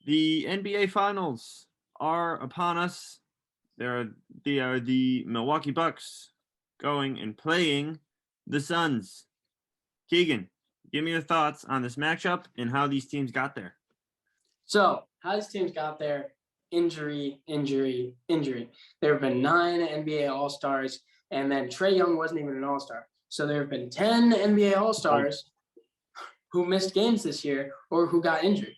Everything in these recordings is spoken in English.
The NBA Finals are upon us. They are the Milwaukee Bucks going and playing the Suns. Keegan, give me your thoughts on this matchup and how these teams got there. So, how these teams got there, injury. There have been 9 NBA All-Stars, and then Trae Young wasn't even an All-Star. So there have been 10 NBA All-Stars who missed games this year or who got injured,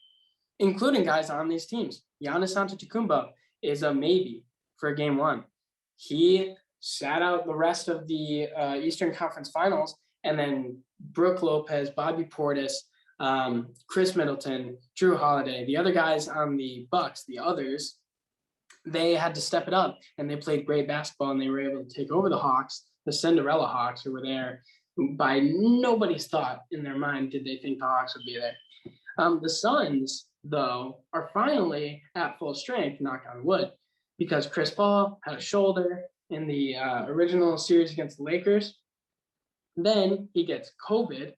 including guys on these teams. Giannis Antetokounmpo is a maybe for Game 1. He sat out the rest of the Eastern Conference Finals, and then Brook Lopez, Bobby Portis, Chris Middleton, Drew Holiday, the other guys on the Bucks, the others, they had to step it up, and they played great basketball, and they were able to take over the Hawks, the Cinderella Hawks, who were there. By nobody's thought in their mind did they think the Hawks would be there. The Suns, though, are finally at full strength, knock on wood, because Chris Paul had a shoulder in the original series against the Lakers. Then he gets COVID,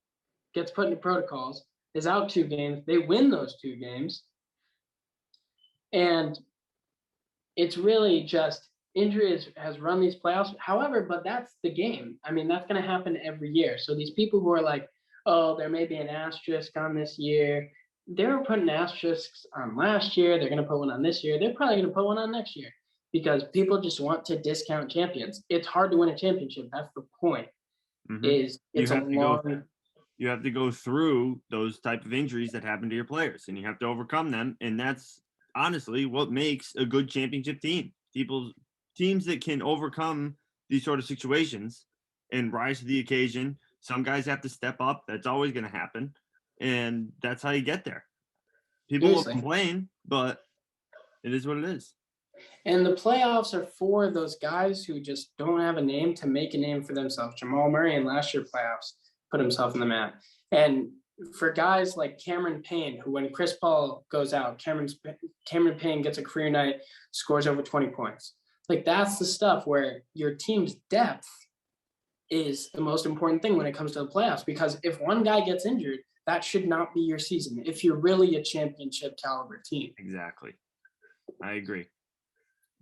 gets put into protocols, is out 2 games. They win those 2 games. And it's really just injury has run these playoffs. However, but that's the game. I mean, that's going to happen every year. So these people who are like, oh, there may be an asterisk on this year, they were putting asterisks on last year. They're going to put one on this year. They're probably going to put one on next year because people just want to discount champions. It's hard to win a championship. That's the point. Is it's a long. You have to go through those type of injuries that happen to your players, and you have to overcome them. And that's honestly what makes a good championship team. Teams that can overcome these sort of situations and rise to the occasion. Some guys have to step up. That's always going to happen. And that's how you get there. People will complain, but it is what it is. And the playoffs are for those guys who just don't have a name to make a name for themselves. Jamal Murray in last year's playoffs put himself in the map. And for guys like Cameron Payne, who when Chris Paul goes out, Cameron Payne gets a career night, scores over 20 points. Like that's the stuff where your team's depth is the most important thing when it comes to the playoffs, because if one guy gets injured, that should not be your season if you're really a championship caliber team. Exactly. I agree.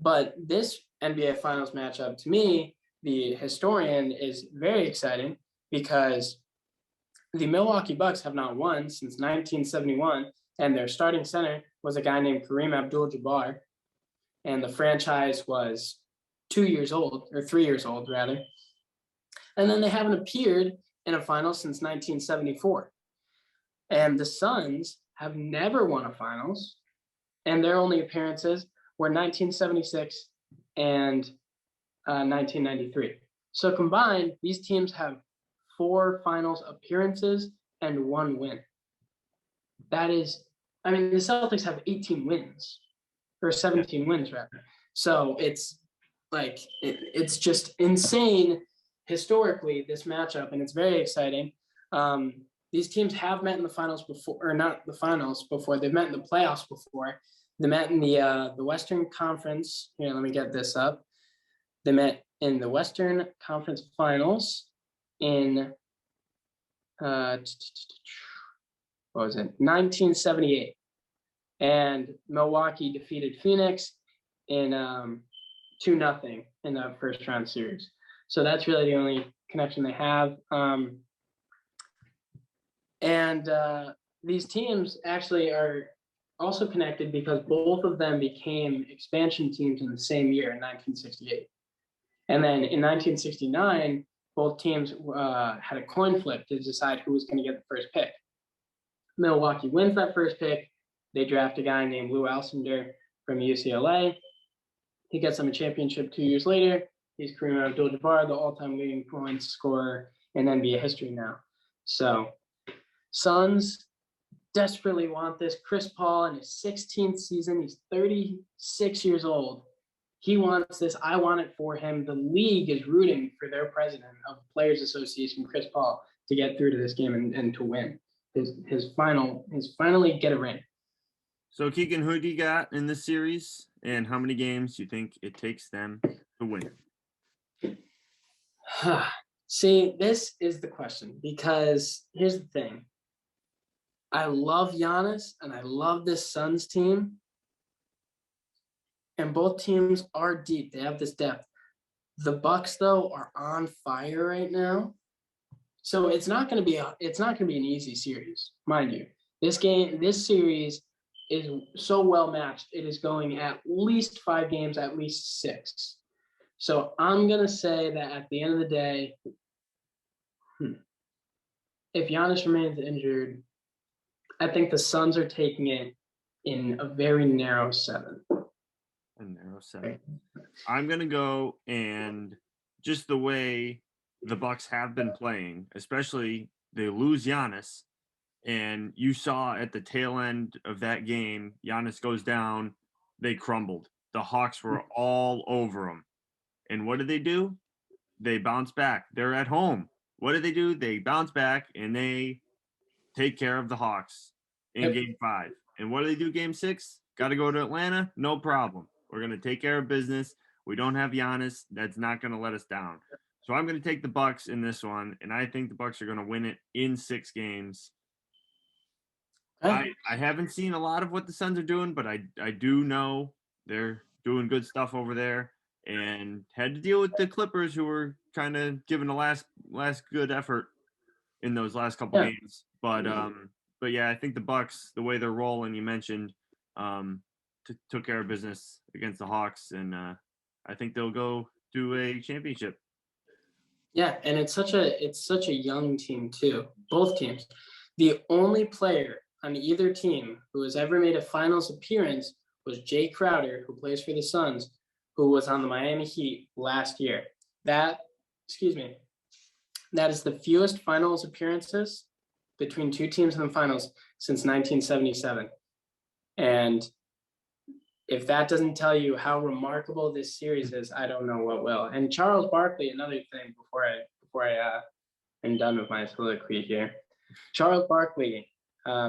But this NBA Finals matchup, to me, the historian, is very exciting because the Milwaukee Bucks have not won since 1971, and their starting center was a guy named Kareem Abdul-Jabbar, and the franchise was 2 years old, or 3 years old, rather. And then they haven't appeared in a final since 1974. And the Suns have never won a finals, and their only appearances were 1976 and 1993. So combined, these teams have 4 finals appearances and 1 win. That is, I mean, the Celtics have 18 wins, or 17 wins, rather. So it's like, it's just insane historically, this matchup, and it's very exciting. These teams have met in the finals before, or not the finals before, they've met in the playoffs before. They met in the Western Conference. Here, let me get this up. They met in the Western Conference Finals in, what was it, 1978. And Milwaukee defeated Phoenix in 2-0 in that first round series. So that's really the only connection they have. And these teams actually are also connected because both of them became expansion teams in the same year in 1968. And then in 1969, both teams had a coin flip to decide who was going to get the first pick. Milwaukee wins that first pick. They draft a guy named Lou Alcindor from UCLA. He gets them a championship 2 years later. He's Kareem Abdul-Jabbar, the all-time leading points scorer in NBA history now. So Suns desperately want this. Chris Paul in his 16th season, he's 36 years old. He wants this. I want it for him. The league is rooting for their president of the Players Association, Chris Paul, to get through to this game and to win his finally get a ring. So Keegan, who do you got in this series, and how many games do you think it takes them to win? See, this is the question, because here's the thing. I love Giannis and I love this Suns team. And both teams are deep. They have this depth. The Bucks, though, are on fire right now. So it's not going to be an easy series, mind you. This series is so well matched. It is going at least 5 games, at least 6. So I'm going to say that at the end of the day, if Giannis remains injured, I think the Suns are taking it in a very narrow 7. A narrow 7. I'm going to go, and just the way the Bucks have been playing, especially they lose Giannis, and you saw at the tail end of that game, Giannis goes down, they crumbled. The Hawks were all over them. And what did they do? They bounce back. They're at home. What did they do? They bounce back, and they take care of the Hawks in Game 5. And what do they do Game 6? Got to go to Atlanta? No problem. We're going to take care of business. We don't have Giannis. That's not going to let us down. So I'm going to take the Bucks in this one, and I think the Bucks are going to win it in 6 games. I haven't seen a lot of what the Suns are doing, but I do know they're doing good stuff over there, and had to deal with the Clippers, who were kind of giving the last good effort in those last couple games. But yeah, I think the Bucks, the way they're rolling, you mentioned, took care of business against the Hawks, and I think they'll go do a championship. Yeah, and it's such a young team too. Both teams. The only player on either team who has ever made a finals appearance was Jay Crowder, who plays for the Suns, who was on the Miami Heat last year. That is the fewest finals appearances between 2 teams in the finals since 1977. And if that doesn't tell you how remarkable this series is, I don't know what will. And Charles Barkley, another thing before I am done with my soliloquy here. Charles Barkley,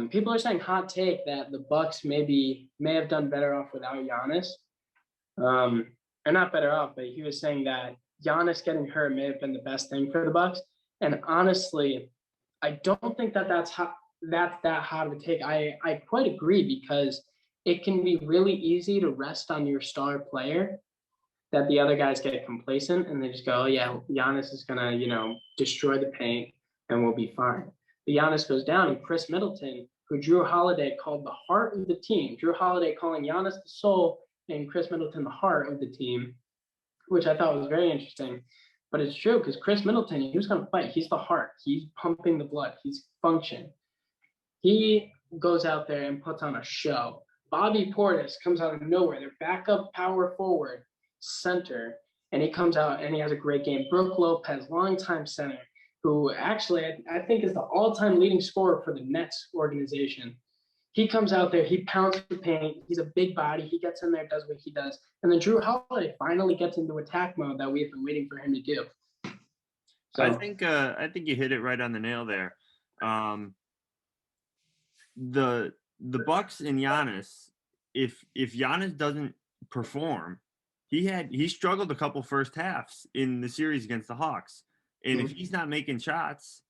people are saying hot take that the Bucks may have done better off without Giannis. Or not better off, but he was saying that Giannis getting hurt may have been the best thing for the Bucks. And honestly, I don't think that's that hot of a take. I quite agree, because it can be really easy to rest on your star player, that the other guys get complacent and they just go, oh, yeah, Giannis is going to, destroy the paint and we'll be fine. But Giannis goes down, and Chris Middleton, who Drew Holiday called the heart of the team, Drew Holiday calling Giannis the soul and Chris Middleton the heart of the team, which I thought was very interesting. But it's true, because Chris Middleton, he was going to fight. He's the heart. He's pumping the blood. He's function. He goes out there and puts on a show. Bobby Portis comes out of nowhere. Their backup power forward, center, and he comes out and he has a great game. Brooke Lopez, longtime center, who actually I think is the all-time leading scorer for the Nets organization. He comes out there, he pounds the paint. He's a big body. He gets in there, does what he does. And then Drew Holiday finally gets into attack mode that we have been waiting for him to do. So I think you hit it right on the nail there. The Bucks and Giannis, if Giannis doesn't perform, he struggled a couple first halves in the series against the Hawks. And if he's not making shots,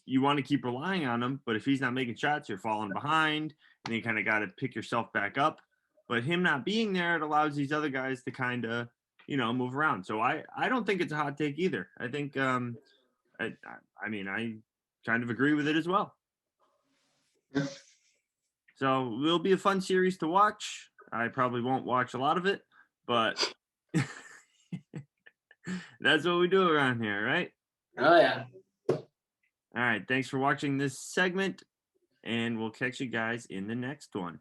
you want to keep relying on him, but if he's not making shots, you're falling behind, and you kind of got to pick yourself back up. But him not being there, it allows these other guys to kind of, move around. So I don't think it's a hot take either. I think, I kind of agree with it as well. Yeah. So it'll be a fun series to watch. I probably won't watch a lot of it, but that's what we do around here, right? Oh, yeah. All right. Thanks for watching this segment, and we'll catch you guys in the next one.